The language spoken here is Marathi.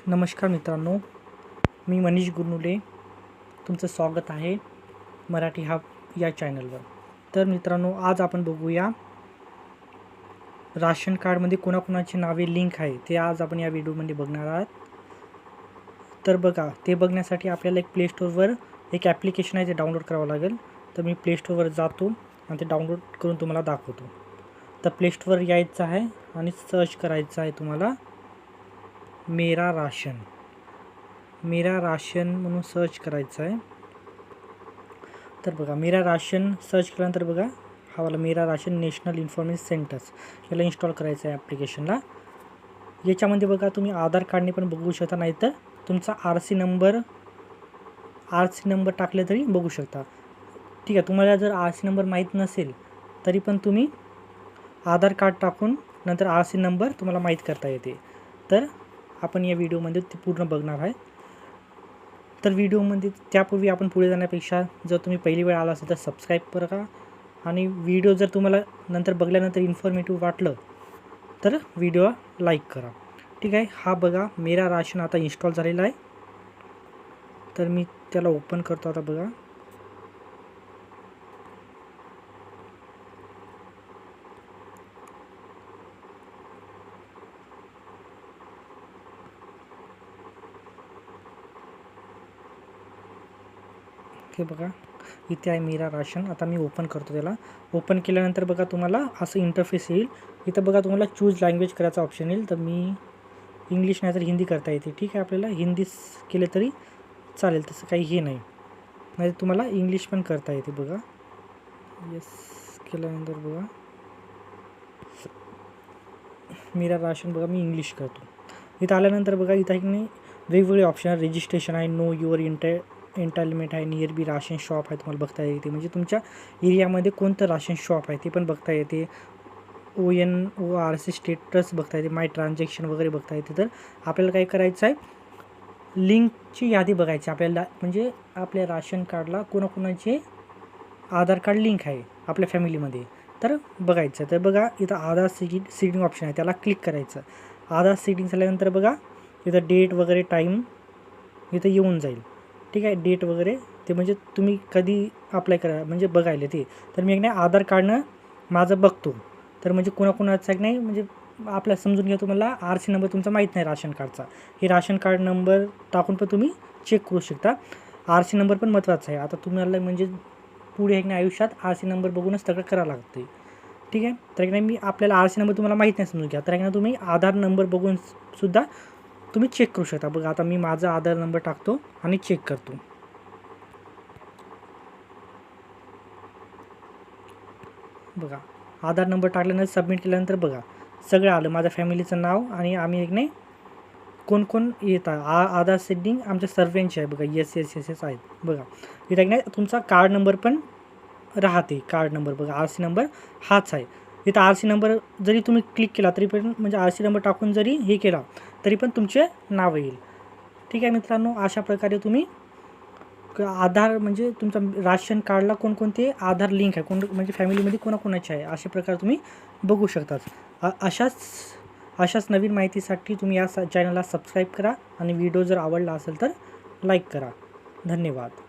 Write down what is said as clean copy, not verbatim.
नमस्कार मित्रांनो, मी मनीष गुरनुले तुमचं स्वागत आहे मराठी हब या चॅनलवर. तर मित्रांनो, आज आपण बघूया राशन कार्डमध्ये कोणाकोणाची नावे लिंक आहे ते आज आपण या व्हिडिओमध्ये बघणार आहात. तर बघा, ते बघण्यासाठी आपल्याला एक प्ले स्टोअरवर एक ॲप्लिकेशन आहे ते डाउनलोड करावं लागेल. तर मी प्ले स्टोअरवर जातो आणि ते डाउनलोड करून तुम्हाला दाखवतो. तर प्ले स्टोअरवर यायचं आहे आणि सर्च करायचं आहे तुम्हाला मेरा राशन म्हणून सर्च करायचं आहे. तर बघा, मेरा राशन सर्च केल्यानंतर बघा, हा वाला मेरा राशन नॅशनल इन्फॉर्मेशन सेंटर्स याला इन्स्टॉल करायचं आहे ॲप्लिकेशनला. याच्यामध्ये बघा, तुम्ही आधार कार्डने पण बघू शकता, नाहीतर तुमचा आर सी नंबर टाकले तरी बघू शकता. ठीक आहे, तुम्हाला जर आर सी नंबर माहीत नसेल तरी पण तुम्ही आधार कार्ड टाकून नंतर आर सी नंबर तुम्हाला माहीत करता येते. तर आपण या व्हिडिओमध्ये ते पूर्ण बघणार आहे. तर व्हिडिओमध्ये त्यापूर्वी आपण पुढे जाण्यापेक्षा जर तुम्ही पहिली वेळ आला असेल तर सबस्क्राईब करा आणि व्हिडिओ जर तुम्हाला नंतर बघल्यानंतर इन्फॉर्मेटिव्ह वाटलं तर व्हिडिओ लाईक करा. ठीक आहे, हा बघा मेरा राशन आता इन्स्टॉल झालेला आहे. तर मी त्याला ओपन करतो आता. बघा, हे बघा इथे आहे मेरा राशन. आता मी ओपन करतो त्याला. ओपन केल्यानंतर बघा तुम्हाला असं इंटरफेस येईल. इथं बघा तुम्हाला चूज लँग्वेज करायचा ऑप्शन येईल. तर मी इंग्लिश नाही तर हिंदी करता येते. ठीक आहे, आपल्याला हिंदी केले तरी चालेल, तसं काही हे नाही. नाही तर तुम्हाला इंग्लिश पण करता येते. बघा, येस केल्यानंतर बघा मेरा राशन बघा मी इंग्लिश करतो. इथं आल्यानंतर बघा इथं नाही वेगवेगळे ऑप्शन आहे. रजिस्ट्रेशन आहे, नो युअर एंटायलमेंट आहे, नियर बी राशन शॉप आहे तुम्हाला बघता येते. म्हणजे तुमच्या एरियामध्ये कोणतं राशन शॉप आहे ते पण बघता येते. ONORC स्टेटस बघता येते, माय ट्रान्झॅक्शन वगैरे बघता येते. तर आपल्याला काय करायचं आहे, लिंकची यादी बघायची आपल्याला. म्हणजे आपल्या राशन कार्डला कोणाकोणाचे आधार कार्ड लिंक आहे आपल्या फॅमिलीमध्ये, तर बघायचं. तर बघा इथं आधार सीडिंग ऑप्शन आहे, त्याला क्लिक करायचं. आधार सीडिंग झाल्यानंतर बघा इथं डेट वगैरे टाईम इथं येऊन जाईल. ठीक आहे, डेट वगैरे ते म्हणजे तुम्ही कधी अप्लाय करा म्हणजे बघायला ते. तर मी एक नाही आधार कार्डनं माझं बघतो. तर म्हणजे कोणाकोणाचं एक नाही म्हणजे आपल्याला समजून घ्या, तुम्हाला आर सी नंबर तुमचा माहीत नाही राशन कार्डचा, हे राशन कार्ड नंबर टाकून पण तुम्ही चेक करू शकता. आर सी नंबर पण महत्त्वाचा आहे. आता तुम्हाला म्हणजे पुढे एक नाही आयुष्यात आर सी नंबर बघूनच सगळं करावं लागते. ठीक आहे, तर एक नाही मी आपल्याला आर सी नंबर तुम्हाला माहीत नाही समजून घ्या, तर एक ना तुम्ही आधार नंबर बघून सुद्धा तुम्ही चेक करू शकता. बघा, आता मी माझा आधार नंबर टाकतो आणि चेक करतो. बघा, आधार नंबर टाकल्यानंतर सबमिट केल्यानंतर बघा सगळं आलं, माझ्या फॅमिलीचं नाव आणि आम्ही एक नाही कोण कोण येतात. आधार सेटिंग आमच्या सर्वांची आहे. बघा येस आहेत. बघा इथं एक नाही तुमचा कार्ड नंबर पण राहते. कार्ड नंबर बघा आर सी नंबर हाच आहे. इथं आर सी नंबर जरी तुम्ही क्लिक केला तरी पण म्हणजे आर सी नंबर टाकून जरी हे केला तरी पण तुमचे नाव येईल. ठीक आहे मित्रांनो, अशा प्रकारे तुम्ही आधार म्हणजे तुमचा राशन कार्डला कोणकोणते आधार लिंक आहे, कोण म्हणजे फॅमिलीमध्ये कोणाकोणाचे आहे, अशा प्रकारे तुम्ही बघू शकतात. अशाच नवीन माहितीसाठी तुम्ही या चॅनलला सबस्क्राईब करा आणि व्हिडिओ जर आवडला असेल तर लाईक करा. धन्यवाद.